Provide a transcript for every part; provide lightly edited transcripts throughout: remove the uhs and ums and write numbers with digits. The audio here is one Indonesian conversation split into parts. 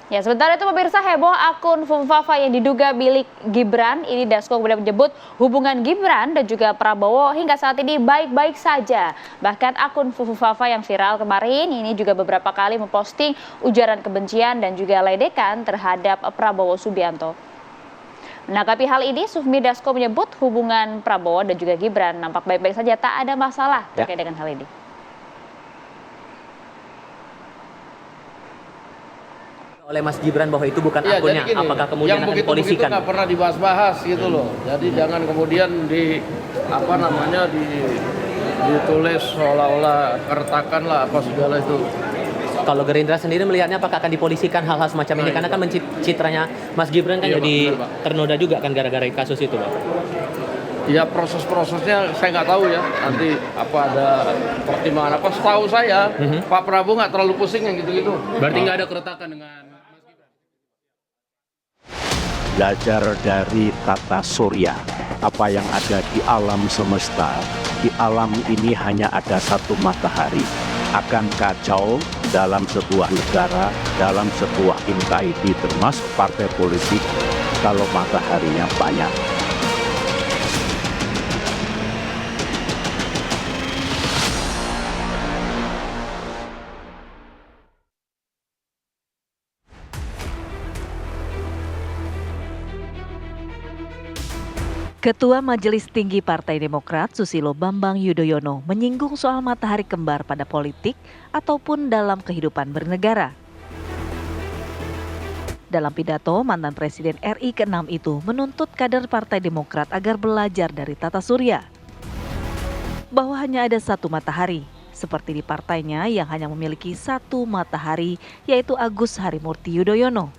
Ya, sementara itu pemirsa, heboh akun Fufafa yang diduga milik Gibran. Ini Dasko kemudian menyebut hubungan Gibran dan juga Prabowo hingga saat ini baik-baik saja. Bahkan akun Fufafa yang viral kemarin ini juga beberapa kali memposting ujaran kebencian dan juga ledekan terhadap Prabowo Subianto. Menanggapi hal ini, Sufmi Dasko menyebut hubungan Prabowo dan juga Gibran nampak baik-baik saja, tak ada masalah terkait dengan hal ini. Oleh Mas Gibran bahwa itu bukan akunnya, gini, apakah kemudian akan dipolisikan? Yang begitu pernah dibahas-bahas gitu loh. Jadi jangan kemudian ditulis seolah-olah kertakan lah apa segala itu. Kalau Gerindra sendiri melihatnya apakah akan dipolisikan hal-hal semacam ini? Karena kan citranya Mas Gibran kan jadi ternoda juga kan gara-gara kasus itu, Pak. Ya proses-prosesnya saya nggak tahu ya. Nanti apa ada pertimbangan apa? Setahu saya Pak Prabowo nggak terlalu pusing yang gitu-gitu. Berarti nggak ada keretakan dengan Mas Gibran. Belajar dari tata surya, apa yang ada di alam semesta. Di alam ini hanya ada satu matahari. Akan kacau dalam sebuah negara, dalam sebuah entity termasuk partai politik kalau mataharinya banyak. Ketua Majelis Tinggi Partai Demokrat Susilo Bambang Yudhoyono menyinggung soal matahari kembar pada politik ataupun dalam kehidupan bernegara. Dalam pidato, mantan Presiden RI ke-6 itu menuntut kader Partai Demokrat agar belajar dari tata surya. Bahwa hanya ada satu matahari, seperti di partainya yang hanya memiliki satu matahari, yaitu Agus Harimurti Yudhoyono.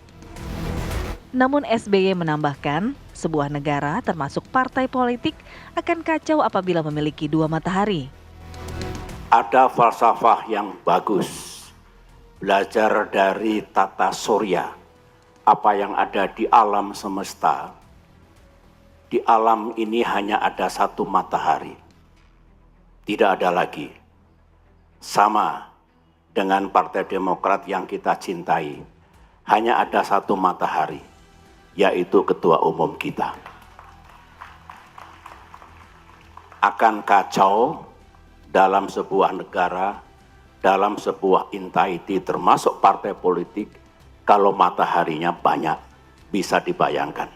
Namun SBY menambahkan, sebuah negara termasuk partai politik akan kacau apabila memiliki dua matahari. Ada falsafah yang bagus, belajar dari tata surya, apa yang ada di alam semesta. Di alam ini hanya ada satu matahari, tidak ada lagi. Sama dengan Partai Demokrat yang kita cintai, hanya ada satu matahari, yaitu Ketua Umum kita. Akan kacau dalam sebuah negara, dalam sebuah entity termasuk partai politik, kalau mataharinya banyak. Bisa dibayangkan.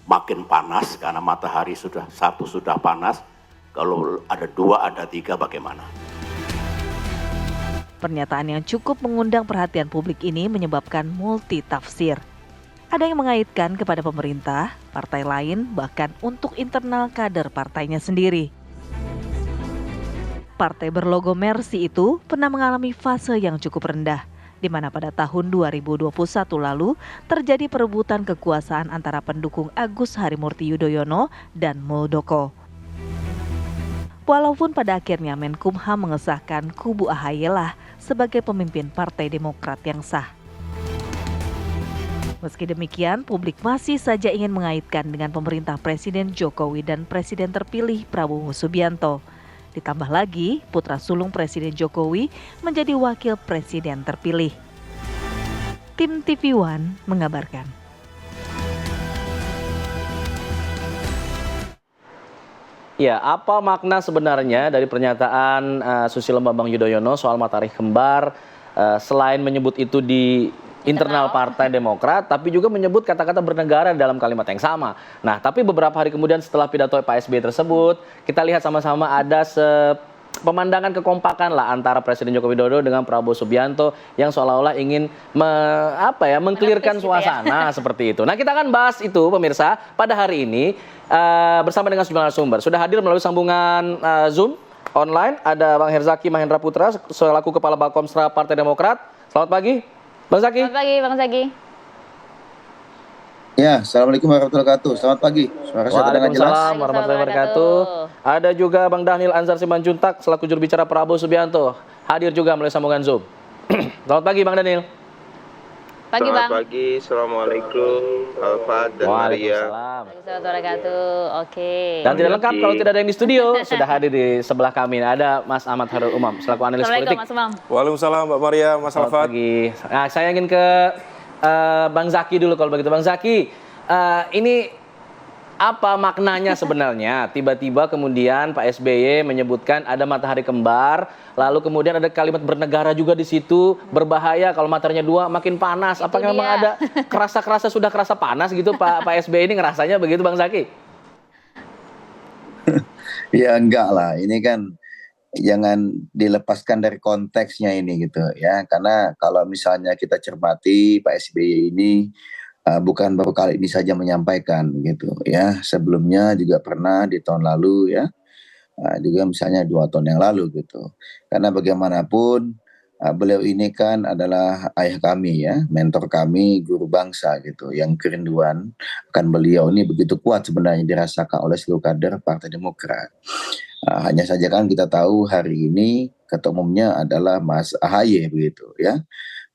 Makin panas karena matahari sudah panas, kalau ada dua, ada tiga, bagaimana? Pernyataan yang cukup mengundang perhatian publik ini menyebabkan multi tafsir. Ada yang mengaitkan kepada pemerintah, partai lain, bahkan untuk internal kader partainya sendiri. Partai berlogo Mercy itu pernah mengalami fase yang cukup rendah, di mana pada tahun 2021 lalu terjadi perebutan kekuasaan antara pendukung Agus Harimurti Yudhoyono dan Muldoko. Walaupun pada akhirnya Menkumham mengesahkan kubu AHY lah sebagai pemimpin Partai Demokrat yang sah. Meski demikian, publik masih saja ingin mengaitkan dengan pemerintah Presiden Jokowi dan Presiden terpilih Prabowo Subianto. Ditambah lagi, putra sulung Presiden Jokowi menjadi wakil presiden terpilih. Tim TV One mengabarkan. Ya, apa makna sebenarnya dari pernyataan Susilo Bambang Yudhoyono soal matahari kembar, selain menyebut itu di internal Partai Demokrat, tapi juga menyebut kata-kata bernegara dalam kalimat yang sama. Nah, tapi beberapa hari kemudian setelah pidato Pak SBY tersebut, kita lihat sama-sama ada pemandangan kekompakan lah antara Presiden Joko Widodo dengan Prabowo Subianto yang seolah-olah ingin mengklirkan suasana seperti itu. Nah, kita akan bahas itu pemirsa pada hari ini bersama dengan sejumlah narasumber. Sudah hadir melalui sambungan Zoom online ada Bang Herzaki Mahendra Putra selaku Kepala Bakomstra Partai Demokrat. Selamat pagi, Bang Zaki. Selamat pagi, Bang Zaki. Ya, Assalamualaikum warahmatullahi wabarakatuh. Selamat pagi. Suara saya terdengar jelas. Waalaikumsalam warahmatullahi wabarakatuh. Ada juga Bang Dhanil Anzar Simanjuntak selaku juru bicara Prabowo Subianto. Hadir juga melalui sambungan Zoom. Selamat pagi, Bang Dhanil. Pagi, Bang. Selamat pagi, Assalamualaikum, Alfa dan Maria. Waalaikumsalam warahmatullahi wabarakatuh. Oke. Dan tidak lengkap kalau tidak ada yang di studio, sudah hadir di sebelah kami. Ada Mas Ahmad Harul Umam selaku analis politik. Assalamualaikum, Mas Umam. Waalaikumsalam, Mbak Maria, Mas Selamat Alfa. pagi. Nah, saya ingin ke Bang Zaki dulu kalau begitu. Bang Zaki, ini apa maknanya sebenarnya? Tiba-tiba kemudian Pak SBY menyebutkan ada matahari kembar, lalu kemudian ada kalimat bernegara juga di situ, berbahaya kalau mataharinya 2 makin panas. Itu Apakah memang dia. ada sudah kerasa panas gitu Pak SBY ini ngerasanya begitu Bang Zaki? Ya enggak lah, ini kan jangan dilepaskan dari konteksnya ini gitu ya. Karena kalau misalnya kita cermati Pak SBY ini bukan baru kali ini saja menyampaikan gitu ya. Sebelumnya juga pernah di tahun lalu ya. Juga misalnya 2 tahun yang lalu gitu. Karena bagaimanapun beliau ini kan adalah ayah kami ya, mentor kami, guru bangsa gitu. Yang kerinduan akan beliau ini begitu kuat sebenarnya dirasakan oleh seluruh kader Partai Demokrat. Hanya saja kan kita tahu hari ini ketua umumnya adalah Mas AHY begitu ya.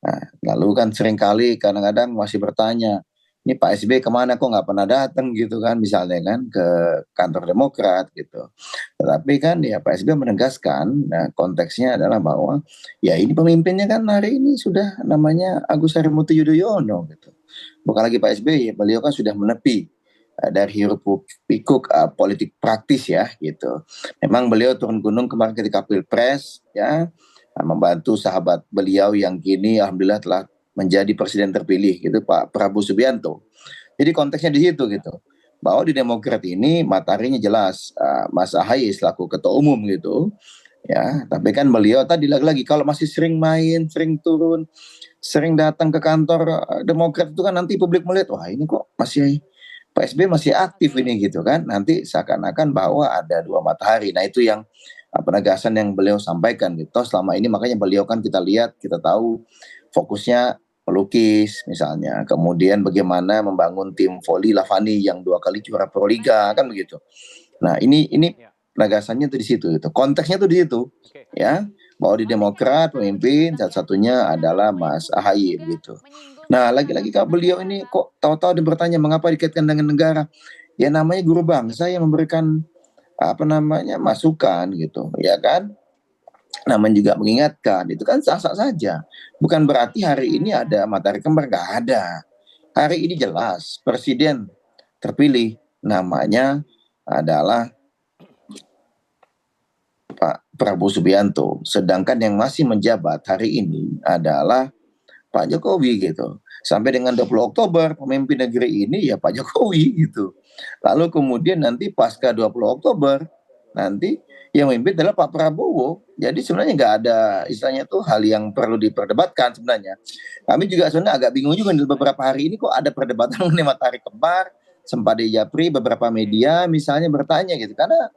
Nah, lalu kan seringkali kadang-kadang masih bertanya, ini Pak SBY kemana kok nggak pernah datang gitu kan, misalnya kan ke kantor Demokrat gitu. Tetapi kan ya Pak SBY menegaskan, nah, konteksnya adalah bahwa ya ini pemimpinnya kan hari ini sudah namanya Agus Harimurti Yudhoyono gitu. Bukan lagi Pak SBY, beliau kan sudah menepi dari hiruk pikuk politik praktis ya gitu. Memang beliau turun gunung kemarin ketika Pilpres ya, membantu sahabat beliau yang kini alhamdulillah telah menjadi presiden terpilih gitu, Pak Prabowo Subianto. Jadi konteksnya di situ gitu. Bahwa di Demokrat ini mataharinya jelas Mas AHY selaku ketua umum gitu. Ya, tapi kan beliau tadi lagi-lagi kalau masih sering main, sering turun, sering datang ke kantor Demokrat itu kan nanti publik melihat wah ini kok masih Pak SBY masih aktif ini gitu kan. Nanti seakan-akan bahwa ada 2 matahari. Nah, itu yang penegasan yang beliau sampaikan gitu. Selama ini makanya beliau kan kita lihat, kita tahu fokusnya melukis misalnya. Kemudian bagaimana membangun tim voli Lavani yang 2 kali juara Proliga kan begitu. Nah, ini penegasannya tuh di situ gitu. Konteksnya tuh di situ. Ya, bahwa di Demokrat pemimpin satu-satunya adalah Mas AHY gitu. Nah, lagi-lagi kalau beliau ini kok tahu-tahu dia bertanya mengapa dikaitkan dengan negara. Ya namanya guru bangsa yang memberikan masukan gitu, ya kan? Namanya juga mengingatkan, itu kan sah-sah saja. Bukan berarti hari ini ada matahari kembar, nggak ada. Hari ini jelas presiden terpilih namanya adalah Pak Prabowo Subianto. Sedangkan yang masih menjabat hari ini adalah Pak Jokowi gitu. Sampai dengan 20 Oktober pemimpin negeri ini ya Pak Jokowi gitu. Lalu kemudian nanti pasca 20 Oktober nanti yang memimpin adalah Pak Prabowo. Jadi sebenarnya nggak ada istilahnya tuh hal yang perlu diperdebatkan sebenarnya. Kami juga sebenarnya agak bingung juga di beberapa hari ini kok ada perdebatan mengenai matahari kembar. Sempat di Japri beberapa media misalnya bertanya gitu karena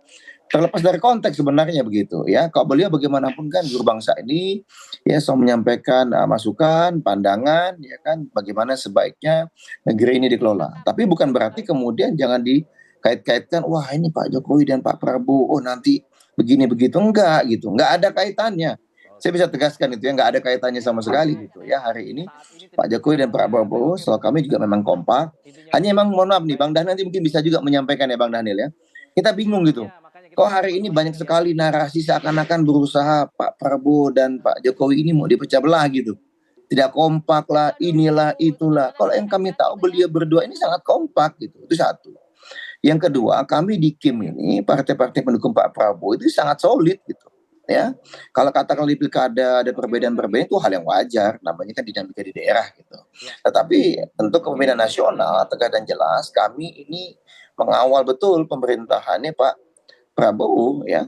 terlepas dari konteks sebenarnya begitu ya. Kalau beliau bagaimanapun kan guru bangsa ini ya selalu menyampaikan masukan, pandangan ya kan bagaimana sebaiknya negeri ini dikelola. Tapi bukan berarti kemudian jangan dikait-kaitkan wah ini Pak Jokowi dan Pak Prabowo nanti begini begitu enggak gitu. Enggak ada kaitannya. Saya bisa tegaskan itu ya enggak ada kaitannya sama sekali gitu ya. Hari ini Pak Jokowi dan Pak Prabowo selalu kami juga memang kompak. Hanya memang mohon maaf nih Bang Daniel nanti mungkin bisa juga menyampaikan ya Bang Daniel ya. Kita bingung gitu. Kok hari ini banyak sekali narasi seakan-akan berusaha Pak Prabowo dan Pak Jokowi ini mau dipecah belah gitu. Tidak kompak lah, inilah, itulah. Kalau yang kami tahu beliau berdua ini sangat kompak gitu. Itu satu. Yang kedua, kami di KIM ini, partai-partai pendukung Pak Prabowo itu sangat solid gitu. Ya, kalau katakan di pilkada ada perbedaan-perbedaan itu hal yang wajar, namanya kan dinamika di daerah gitu. Tetapi untuk kepemimpinan nasional tegas dan jelas, kami ini mengawal betul pemerintahannya Pak Prabowo ya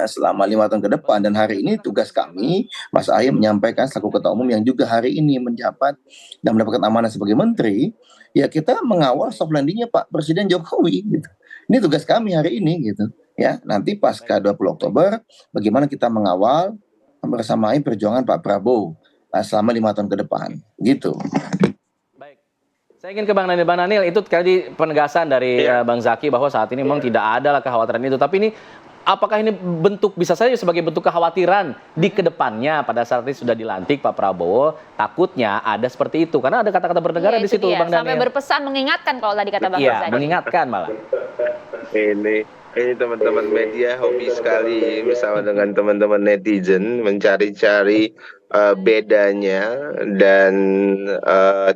selama 5 tahun ke depan dan hari ini tugas kami Mas AHY menyampaikan selaku ketua umum yang juga hari ini menjabat dan mendapatkan amanah sebagai menteri ya kita mengawal soft landingnya Pak Presiden Jokowi gitu. Ini tugas kami hari ini gitu ya. Nanti pasca 20 Oktober bagaimana kita mengawal bersamai perjuangan Pak Prabowo selama 5 tahun ke depan gitu. Saya ingin ke Bang Daniel. Bang Daniel, itu tadi penegasan dari Bang Zaki bahwa saat ini memang tidak ada lah kekhawatiran itu. Tapi ini, apakah ini bisa saja sebagai bentuk kekhawatiran di kedepannya pada saat ini sudah dilantik Pak Prabowo, takutnya ada seperti itu. Karena ada kata-kata bernegara di situ, Bang Daniel. Sampai berpesan mengingatkan kalau tadi kata Bang Zaki. Iya, mengingatkan malah. Ini Ini teman-teman media hobi sekali bersama dengan teman-teman netizen mencari-cari bedanya dan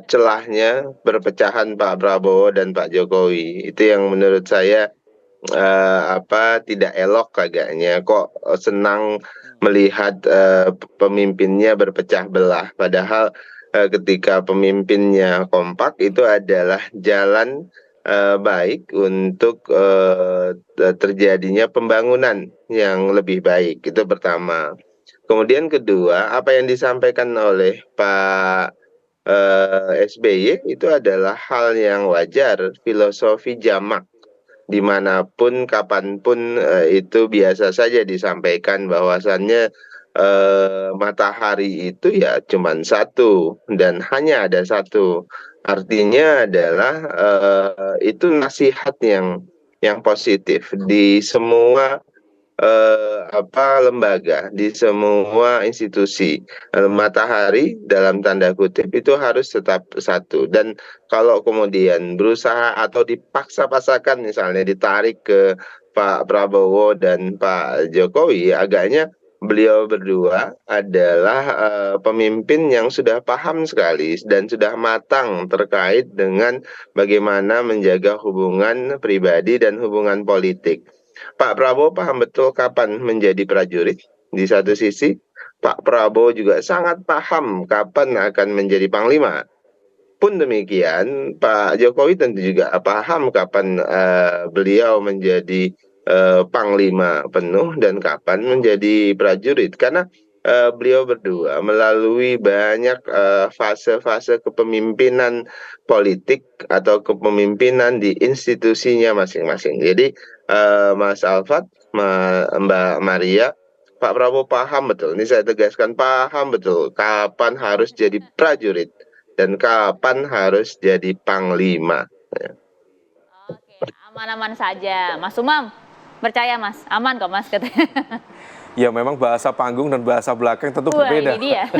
celahnya perpecahan Pak Prabowo dan Pak Jokowi. Itu yang menurut saya tidak elok agaknya. Kok senang melihat pemimpinnya berpecah belah, padahal ketika pemimpinnya kompak itu adalah jalan baik untuk terjadinya pembangunan yang lebih baik. Itu pertama. Kemudian kedua, apa yang disampaikan oleh Pak SBY itu adalah hal yang wajar, filosofi jamak. Dimanapun, kapanpun itu biasa saja disampaikan bahwasannya matahari itu ya cuma satu dan hanya ada satu. Artinya adalah itu nasihat yang positif di semua lembaga, di semua institusi. Matahari dalam tanda kutip itu harus tetap satu. Dan kalau kemudian berusaha atau dipaksa-paksakan misalnya ditarik ke Pak Prabowo dan Pak Jokowi, agaknya beliau berdua adalah pemimpin yang sudah paham sekali dan sudah matang terkait dengan bagaimana menjaga hubungan pribadi dan hubungan politik. Pak Prabowo paham betul kapan menjadi prajurit. Di satu sisi, Pak Prabowo juga sangat paham kapan akan menjadi panglima. Pun demikian, Pak Jokowi tentu juga paham kapan beliau menjadi panglima penuh dan kapan menjadi prajurit. Karena beliau berdua melalui banyak fase-fase kepemimpinan politik atau kepemimpinan di institusinya masing-masing. Jadi Mas Alfat, Mbak Maria, Pak Prabowo paham betul, ini saya tegaskan, paham betul kapan harus jadi prajurit dan kapan harus jadi panglima. Oke, aman-aman saja. Mas Umam, percaya Mas, aman kok Mas katanya. Ya memang bahasa panggung dan bahasa belakang tentu berbeda. Ini dia.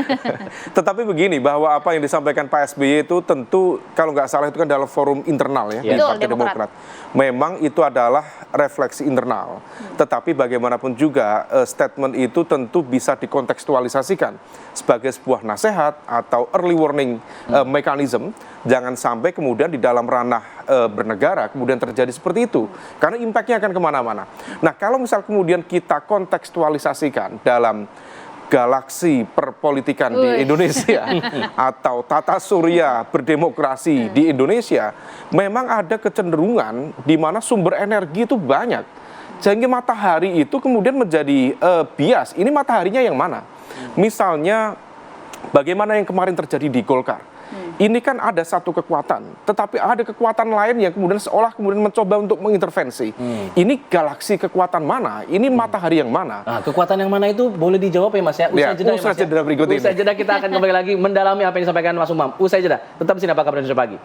Tetapi begini, bahwa apa yang disampaikan Pak SBY itu tentu kalau nggak salah itu kan dalam forum internal ya, di Betul, Partai Demokrat. Memang itu adalah refleksi internal. Tetapi bagaimanapun juga statement itu tentu bisa dikontekstualisasikan sebagai sebuah nasihat atau early warning mechanism. Jangan sampai kemudian di dalam ranah bernegara kemudian terjadi seperti itu. Karena impact-nya akan kemana-mana. Nah kalau misal kemudian kita kontekstualisasikan dalam galaksi perpolitikan di Indonesia atau tata surya berdemokrasi di Indonesia, memang ada kecenderungan di mana sumber energi itu banyak. Sehingga matahari itu kemudian menjadi bias. Ini mataharinya yang mana? Misalnya bagaimana yang kemarin terjadi di Golkar. Ini kan ada satu kekuatan, tetapi ada kekuatan lain yang kemudian seolah kemudian mencoba untuk mengintervensi. Ini galaksi kekuatan mana? Ini matahari yang mana? Nah, kekuatan yang mana itu boleh dijawab ya Mas ya? Usai jeda berikut ini. Usai jeda kita akan kembali lagi mendalami apa yang disampaikan Mas Umam. Usai jeda. Tetap di sini apa kabar Indonesia Pagi.